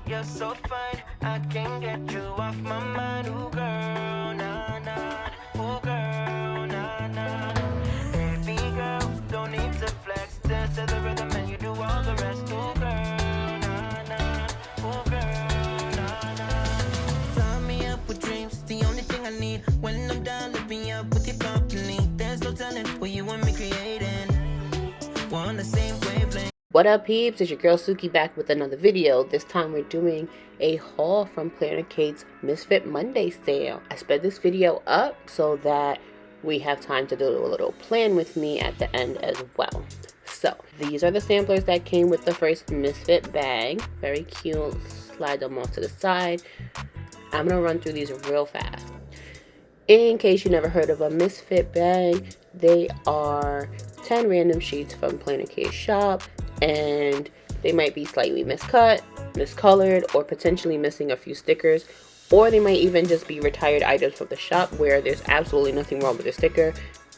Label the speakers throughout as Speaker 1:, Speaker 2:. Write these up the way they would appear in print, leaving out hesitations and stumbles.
Speaker 1: You're so fine, I can't get you off my mind. Ooh, girl, nah, nah. Ooh, girl, nah, nah. Baby girl, don't need to flex. Dance to the rhythm and you do all the rest. Ooh, girl, nah, nah. Ooh, girl, nah, nah. Fly me up with dreams, it's the only thing I need. When I'm down, lift me up with your company. There's no telling what you and me creating. We're on the same wavelength.
Speaker 2: What up, peeps? It's your girl Suki back with another video. This time we're doing a haul from PlannerKate's Misfit Monday Sale. I sped this video up so that we have time to do a little plan with me at the end as well. So these are the samplers that came with the first Misfit bag. Very cute. Slide them off to the side. I'm gonna run through these real fast. In case you never heard of a Misfit bag, they are 10 random sheets from PlannerKate's shop, and they might be slightly miscut, miscolored, or potentially missing a few stickers, or they might even just be retired items from the shop where there's absolutely nothing wrong with the sticker,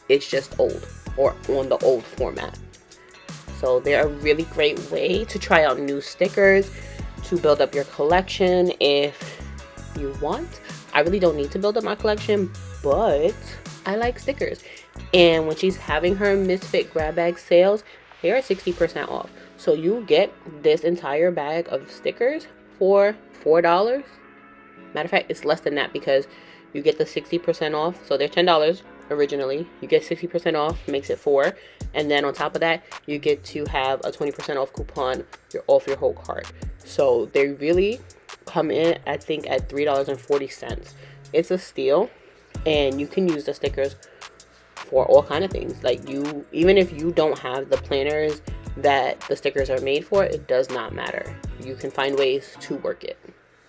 Speaker 2: it's just old or on the old format. So they're a really great way to try out new stickers, to build up your collection if you want. I really don't need to build up my collection, but I like stickers. And when she's having her Misfit grab bag sales, they are 60% off. So you get this entire bag of stickers for $4. Matter of fact, it's less than that because you get the 60% off. So they're $10 originally. You get 60% off, makes it $4. And then on top of that, you get to have a 20% off coupon off your whole cart. So they really come in, I think, at $3.40. It's a steal, and you can use the stickers for all kind of things. Like, you, even if you don't have the planners that the stickers are made for, it does not matter. You can find ways to work it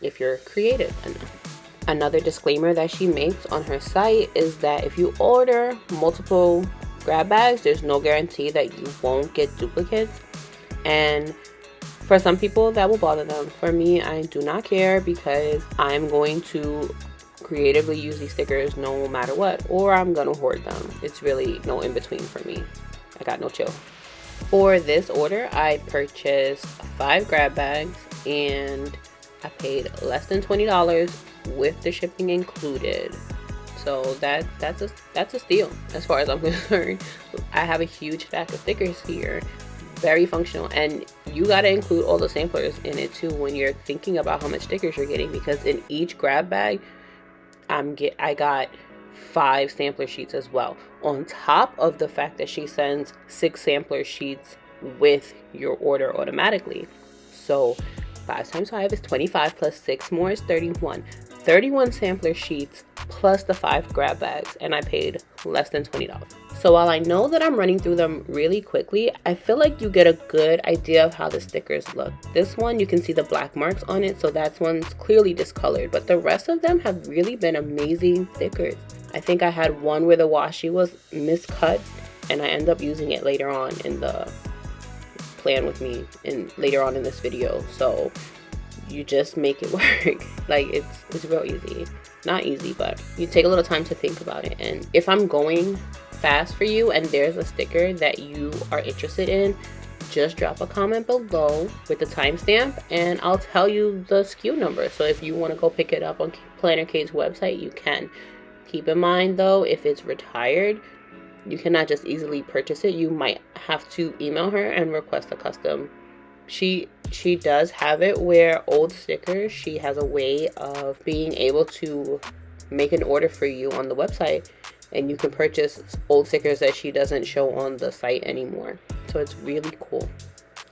Speaker 2: if you're creative enough. Another disclaimer that she makes on her site is that if you order multiple grab bags, there's no guarantee that you won't get duplicates. And for some people that will bother them. For me, I do not care because I'm going to creatively use these stickers no matter what, or I'm gonna hoard them. It's really no in between for me. I got no chill. For this order, I purchased 5 grab bags and I paid less than $20 with the shipping included. So that's a steal as far as I'm concerned. I have a huge stack of stickers here. Very functional, and you got to include all the samplers in it too when you're thinking about how much stickers you're getting, because in each grab bag I got 5 sampler sheets as well, on top of the fact that she sends 6 sampler sheets with your order automatically. So 5 times 5 is 25, plus 6 more is 31 sampler sheets plus the 5 grab bags, and I paid less than $20. So while I know that I'm running through them really quickly, I feel like you get a good idea of how the stickers look. This one, you can see the black marks on it, so that one's clearly discolored, but the rest of them have really been amazing stickers. I think I had one where the washi was miscut, and I end up using it later on in the plan with me and later on in this video. So you just make it work. Like, it's real easy. Not easy, but you take a little time to think about it. And if I'm going fast for you and there's a sticker that you are interested in, just drop a comment below with the timestamp and I'll tell you the SKU number. So if you want to go pick it up on PlannerKate's website, you can. Keep in mind though, if it's retired, you cannot just easily purchase it. You might have to email her and request a custom. She does have it where old stickers, she has a way of being able to make an order for you on the website, and you can purchase old stickers that she doesn't show on the site anymore. So it's really cool.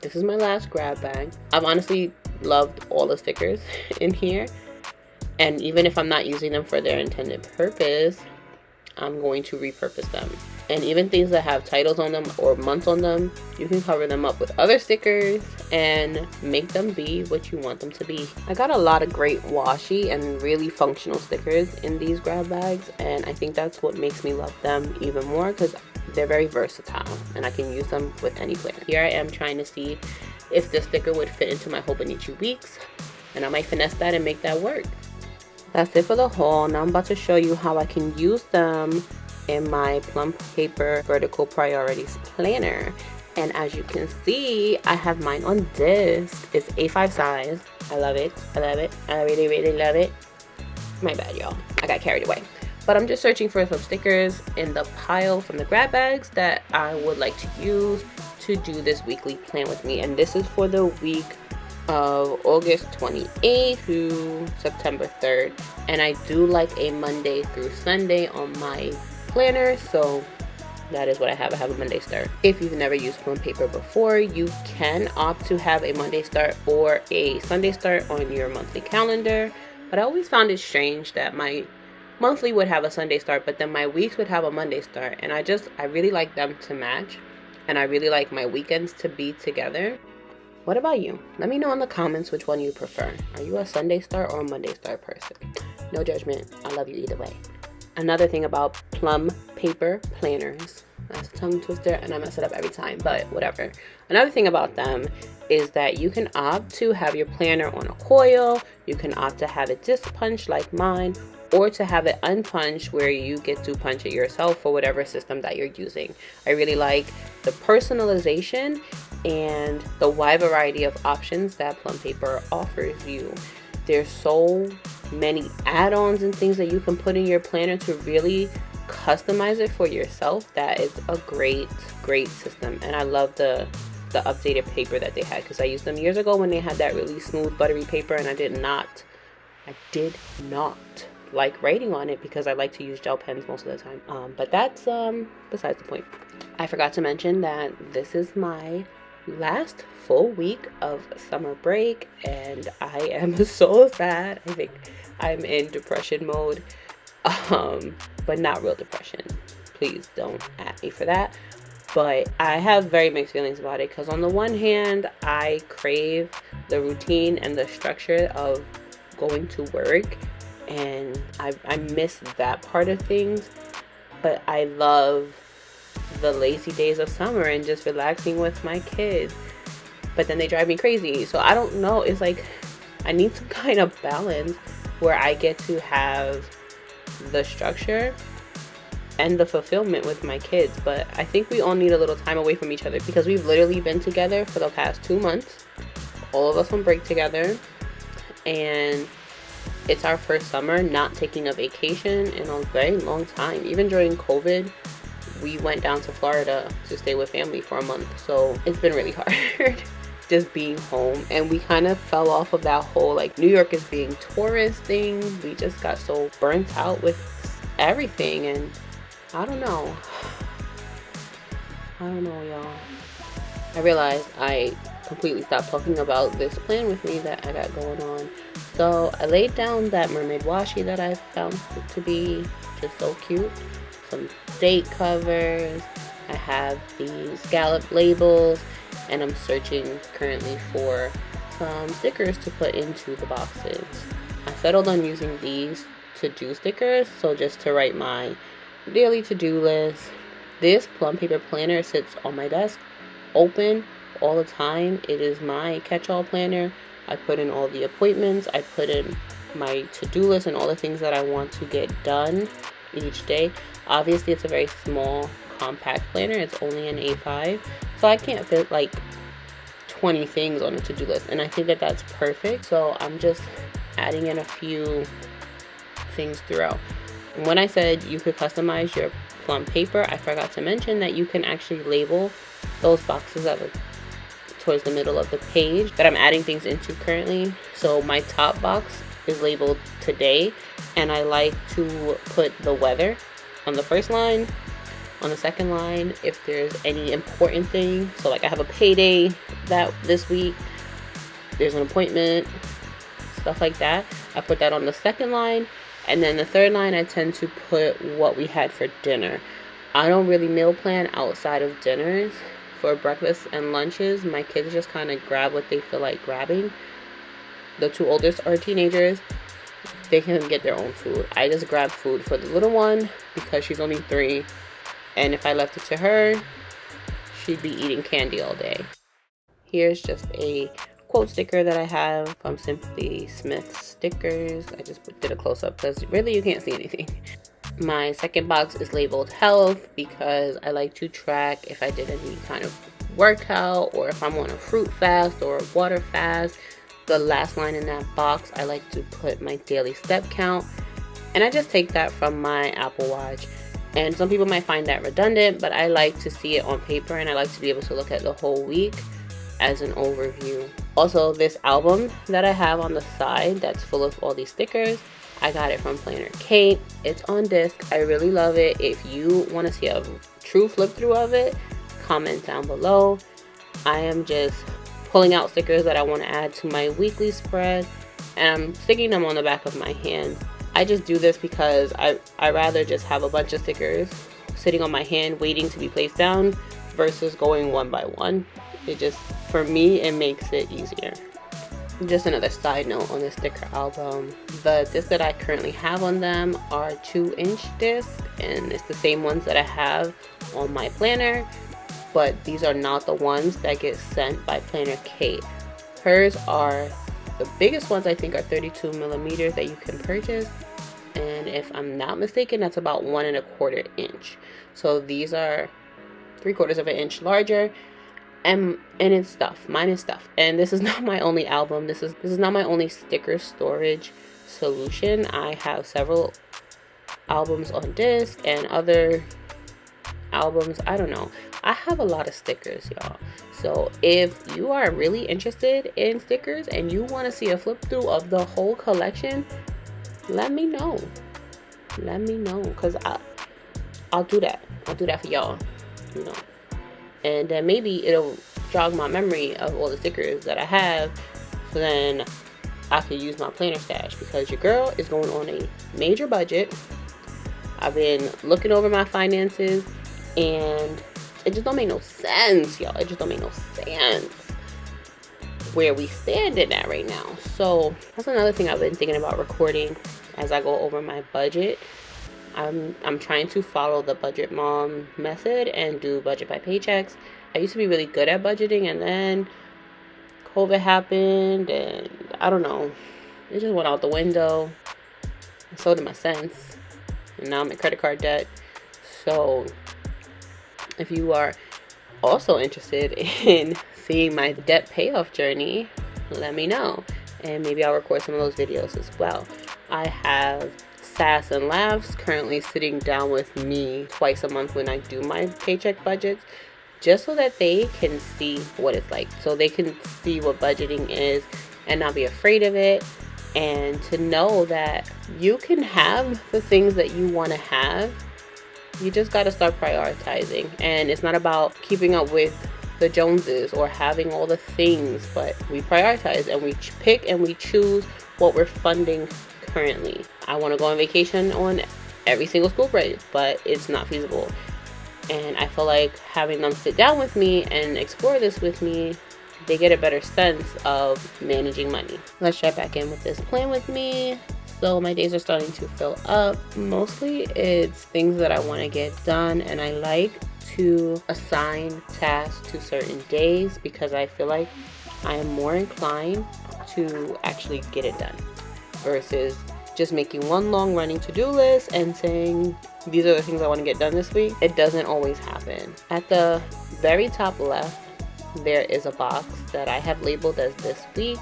Speaker 2: This is my last grab bag. I've honestly loved all the stickers in here, and even if I'm not using them for their intended purpose, I'm going to repurpose them. And even things that have titles on them or months on them, you can cover them up with other stickers and make them be what you want them to be. I got a lot of great washi and really functional stickers in these grab bags, and I think that's what makes me love them even more, because they're very versatile and I can use them with any planner. Here I am trying to see if this sticker would fit into my Hobonichi weeks, and I might finesse that and make that work. That's it for the haul. Now I'm about to show you how I can use them in my Plum paper vertical priorities planner. And as you can see, I have mine on disc. It's A5 size. I love it. I love it. I really, really love it. My bad, y'all. I got carried away. But I'm just searching for some stickers in the pile from the grab bags that I would like to use to do this weekly plan with me. And this is for the week of August 28th through September 3rd. And I do like a Monday through Sunday on my planner, so that is what I have. I have a Monday start. If you've never used Plum paper before, you can opt to have a Monday start or a Sunday start on your monthly calendar. But I always found it strange that my monthly would have a Sunday start, but then my weeks would have a Monday start. And I really like them to match. And I really like my weekends to be together. What about you? Let me know in the comments which one you prefer. Are you a Sunday start or a Monday start person? No judgment. I love you either way. Another thing about Plum paper planners, that's a tongue twister and I mess it up every time, but whatever. Another thing about them is that you can opt to have your planner on a coil, you can opt to have it disc punch like mine, or to have it unpunched where you get to punch it yourself for whatever system that you're using. I really like the personalization and the wide variety of options that Plum paper offers you. There's so many add-ons and things that you can put in your planner to really customize it for yourself. That is a great system. And I love the updated paper that they had, because I used them years ago when they had that really smooth buttery paper, and I did not like writing on it because I like to use gel pens most of the time. But that's besides the point. I forgot to mention that this is my last full week of summer break, and I am so sad. I think I'm in depression mode, but not real depression. Please don't at me for that. But I have very mixed feelings about it, because on the one hand, I crave the routine and the structure of going to work, and I miss that part of things. But I love the lazy days of summer and just relaxing with my kids. But then they drive me crazy. So I don't know. It's like I need some kind of balance where I get to have the structure and the fulfillment with my kids. But I think we all need a little time away from each other, because we've literally been together for the past 2 months. All of us on break together. And it's our first summer not taking a vacation in a very long time. Even during COVID, we went down to Florida to stay with family for a month. So it's been really hard just being home. And we kind of fell off of that whole like New York is being tourist thing. We just got so burnt out with everything. And I don't know, y'all. I realized I completely stopped talking about this plan with me that I got going on. So I laid down that mermaid washi that I found to be just so cute. Some date covers. I have these scallop labels, and I'm searching currently for some stickers to put into the boxes. I settled on using these to-do stickers, so just to write my daily to-do list. This Plum paper planner sits on my desk open all the time. It is my catch-all planner. I put in all the appointments, I put in my to-do list and all the things that I want to get done each day. Obviously it's a very small compact planner. It's only an A5, so I can't fit like 20 things on a to-do list, and I think that that's perfect. So I'm just adding in a few things throughout. And when I said you could customize your Plum paper, I forgot to mention that you can actually label those boxes that look towards the middle of the page that I'm adding things into currently. So my top box is labeled today, and I like to put the weather on the first line. On the second line, if there's any important thing, so like I have a payday that this week, there's an appointment, stuff like that, I put that on the second line. And then the third line, I tend to put what we had for dinner. I don't really meal plan outside of dinners. For breakfast and lunches, my kids just kind of grab what they feel like grabbing. The 2 oldest are teenagers. They can get their own food. I just grab food for the little one because she's only 3. And if I left it to her, she'd be eating candy all day. Here's just a quote sticker that I have from Simply Smith Stickers. I just did a close-up because really you can't see anything. My second box is labeled health because I like to track if I did any kind of workout, or if I'm on a fruit fast or a water fast. The last line in that box, I like to put my daily step count, and I just take that from my Apple Watch. And some people might find that redundant, but I like to see it on paper, and I like to be able to look at the whole week as an overview. Also, this album that I have on the side that's full of all these stickers, I got it from PlannerKate. It's on disc. I really love it. If you want to see a true flip through of it, comment down below. I am just pulling out stickers that I want to add to my weekly spread, and I'm sticking them on the back of my hand. I just do this because I rather just have a bunch of stickers sitting on my hand waiting to be placed down versus going one by one. It just, for me, it makes it easier. Just another side note on the sticker album, the discs that I currently have on them are 2-inch discs, and it's the same ones that I have on my planner, but these are not the ones that get sent by PlannerKate. Hers are, the biggest ones I think are 32 millimeters that you can purchase, and if I'm not mistaken, that's about 1 1/4 inch. So these are 3/4 of an inch larger. And it's stuff. Mine is stuff. And this is not my only album. This is not my only sticker storage solution. I have several albums on disc and other albums. I don't know. I have a lot of stickers, y'all. So if you are really interested in stickers and you want to see a flip through of the whole collection, let me know. Let me know, because I'll do that. I'll do that for y'all, you know. And then maybe it'll jog my memory of all the stickers that I have, so then I could use my planner stash, because your girl is going on a major budget. I've been looking over my finances, and it just don't make no sense, y'all. It just don't make no sense where we standing at right now. So that's another thing I've been thinking about recording as I go over my budget. I'm trying to follow the budget mom method and do budget by paychecks. I used to be really good at budgeting, and then COVID happened, and I don't know, it just went out the window. And so did my sense, and now I'm in credit card debt. So if you are also interested in seeing my debt payoff journey, let me know, and maybe I'll record some of those videos as well. I have Sass and Laughs currently sitting down with me twice a month when I do my paycheck budgets, just so that they can see what it's like, so they can see what budgeting is and not be afraid of it, and to know that you can have the things that you want to have. You just got to start prioritizing, and it's not about keeping up with the Joneses or having all the things, but we prioritize and we pick and we choose what we're funding currently. I want to go on vacation on every single school break, but it's not feasible. And I feel like having them sit down with me and explore this with me, they get a better sense of managing money. Let's check back in with this plan with me. So my days are starting to fill up. Mostly it's things that I want to get done, and I like to assign tasks to certain days because I feel like I am more inclined to actually get it done versus just making one long running to-do list and saying these are the things I want to get done this week. It doesn't always happen. At the very top left, there is a box that I have labeled as this week,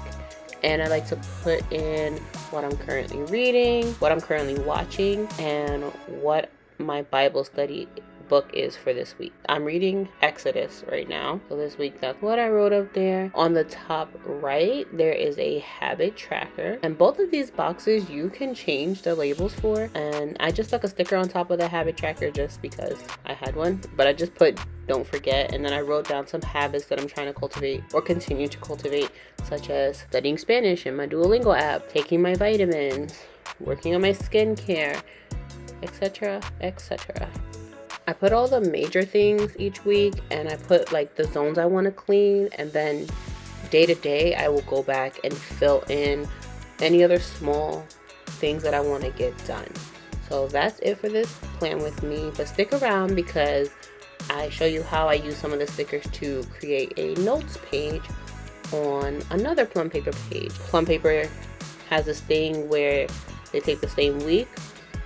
Speaker 2: and I like to put in what I'm currently reading, what I'm currently watching, and what my Bible study book is for this week. I'm reading Exodus right now, so this week that's what I wrote up there. On the top right, there is a habit tracker, and both of these boxes you can change the labels for, and I just stuck a sticker on top of the habit tracker just because I had one, but I just put don't forget, and then I wrote down some habits that I'm trying to cultivate or continue to cultivate, such as studying Spanish in my Duolingo app, taking my vitamins, working on my skincare, etc., etc. I put all the major things each week, and I put like the zones I want to clean, and then day to day I will go back and fill in any other small things that I want to get done. So that's it for this plan with me, but stick around because I show you how I use some of the stickers to create a notes page on another Plum paper page. Plum paper has this thing where they take the same week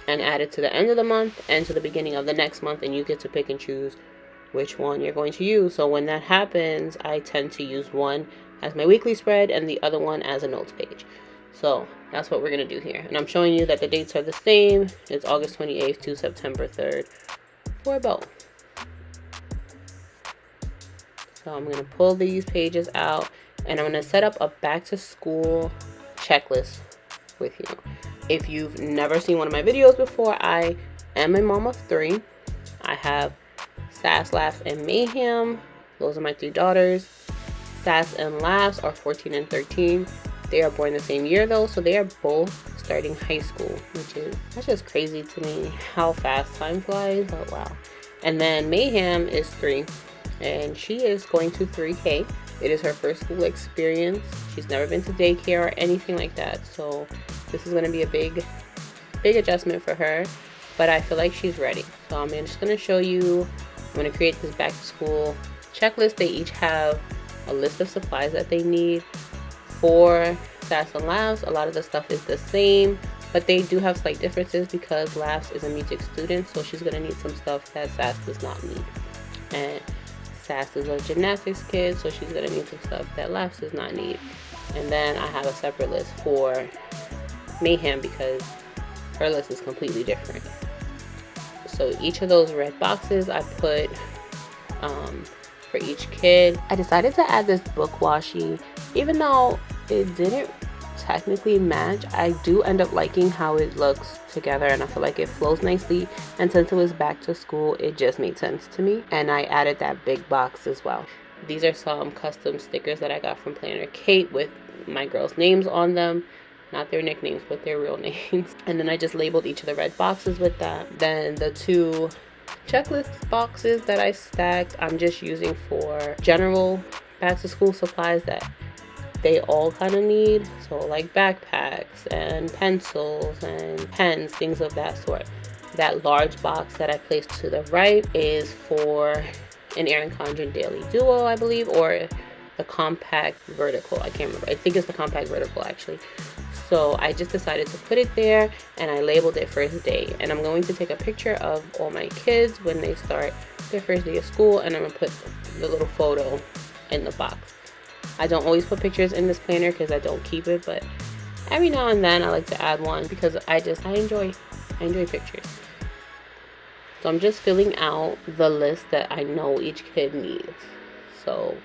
Speaker 2: and add it to the end of the month and to the beginning of the next month, and you get to pick and choose which one you're going to use. So when that happens, I tend to use one as my weekly spread and the other one as a notes page. So that's what we're going to do here. And I'm showing you that the dates are the same. It's August 28th to September 3rd for both. So I'm going to pull these pages out and I'm going to set up a back to school checklist with you. If you've never seen one of my videos before, I am a mom of 3. I have Sass, Laughs, and Mayhem. Those are my 3 daughters. Sass and Laughs are 14 and 13. They are born the same year though, so they are both starting high school, that's just crazy to me how fast time flies. Oh wow. And then Mayhem is 3 and she is going to 3K. It is her first school experience. She's never been to daycare or anything like that, so this is going to be a big adjustment for her, but I feel like she's ready. So I'm just going to show you. I'm going to create this back to school checklist. They each have a list of supplies that they need. For Sass and Laughs, a lot of the stuff is the same, but they do have slight differences because Laughs is a music student, so she's going to need some stuff that Sass does not need. And Sass is a gymnastics kid, so she's going to need some stuff that Laughs does not need. And then I have a separate list for Mayhem because her list is completely different. So each of those red boxes I put for each kid. I decided to add this book washi. Even though it didn't technically match, I do end up liking how it looks together and I feel like it flows nicely, and since it was back to school it just made sense to me, and I added that big box as well. These are some custom stickers that I got from PlannerKate with my girls' names on them. Not their nicknames, but their real names. And then I just labeled each of the red boxes with that. Then the 2 checklist boxes that I stacked, I'm just using for general back to school supplies that they all kind of need. So like backpacks and pencils and pens, things of that sort. That large box that I placed to the right is for an Erin Condren Daily Duo, I believe, or the compact vertical. I can't remember. I think it's the compact vertical actually. So I just decided to put it there and I labeled it first day. And I'm going to take a picture of all my kids when they start their first day of school, and I'm going to put the little photo in the box. I don't always put pictures in this planner because I don't keep it, but every now and then I like to add one because I enjoy pictures. So I'm just filling out the list that I know each kid needs. So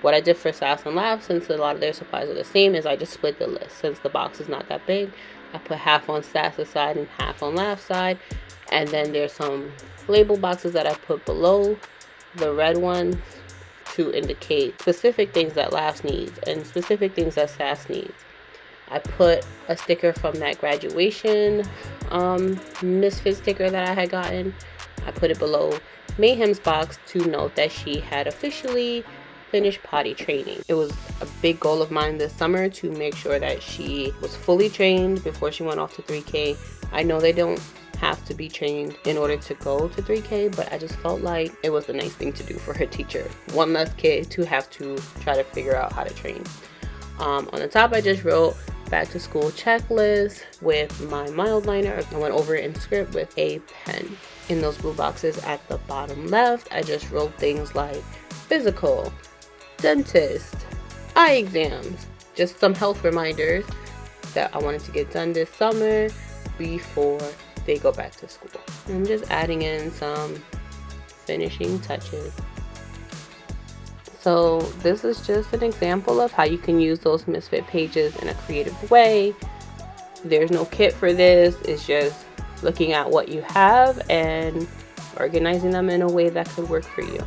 Speaker 2: what I did for Sass and Laughs, since a lot of their supplies are the same, is I just split the list. Since the box is not that big, I put half on Sass's side and half on Laugh's side. And then there's some label boxes that I put below the red one to indicate specific things that Laughs needs and specific things that Sass needs. I put a sticker from that graduation Misfit sticker that I had gotten. I put it below Mayhem's box to note that she had officially finished potty training. It was a big goal of mine this summer to make sure that she was fully trained before she went off to 3K. I know they don't have to be trained in order to go to 3K, but I just felt like it was a nice thing to do for her teacher. One less kid to have to try to figure out how to train. On the top I just wrote back to school checklist with my mild liner. I went over it in script with a pen. In those blue boxes at the bottom left, I just wrote things like physical, dentist, eye exams, just some health reminders that I wanted to get done this summer before they go back to school. I'm just adding in some finishing touches. So this is just an example of how you can use those Misfit pages in a creative way. There's no kit for this. It's just looking at what you have and organizing them in a way that could work for you.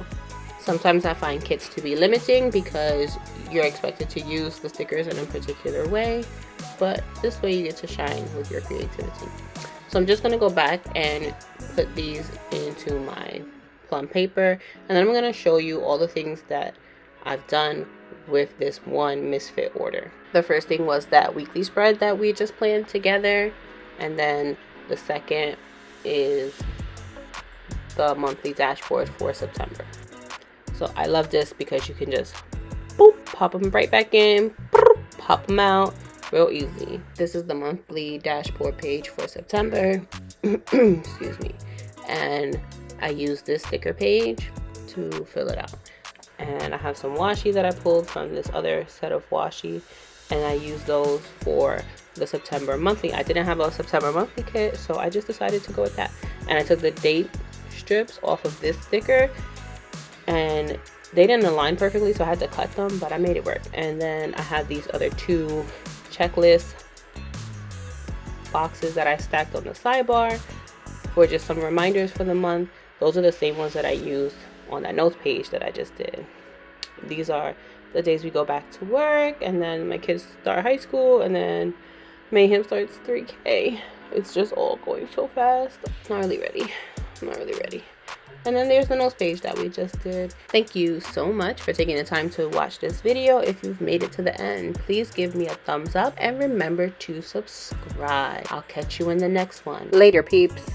Speaker 2: Sometimes I find kits to be limiting because you're expected to use the stickers in a particular way, but this way you get to shine with your creativity. So I'm just going to go back and put these into my Plum paper, and then I'm going to show you all the things that I've done with this one Misfit order. The first thing was that weekly spread that we just planned together, and then the second is the monthly dashboard for September. So I love this because you can just boop, pop them right back in, boop, pop them out, real easy. This is the monthly dashboard page for September. Excuse me. And I use this sticker page to fill it out. And I have some washi that I pulled from this other set of washi, and I use those for the September monthly. I didn't have a September monthly kit, so I just decided to go with that. And I took the date strips off of this sticker, and they didn't align perfectly, so I had to cut them, but I made it work. And then I have these other two checklist boxes that I stacked on the sidebar for just some reminders for the month. Those are the same ones that I used on that notes page that I just did. These are the days we go back to work, and then my kids start high school, and then Mayhem starts 3K. It's just all going so fast. Not really ready. And then there's the notes page that we just did. Thank you so much for taking the time to watch this video. If you've made it to the end, please give me a thumbs up and remember to subscribe. I'll catch you in the next one. Later, peeps.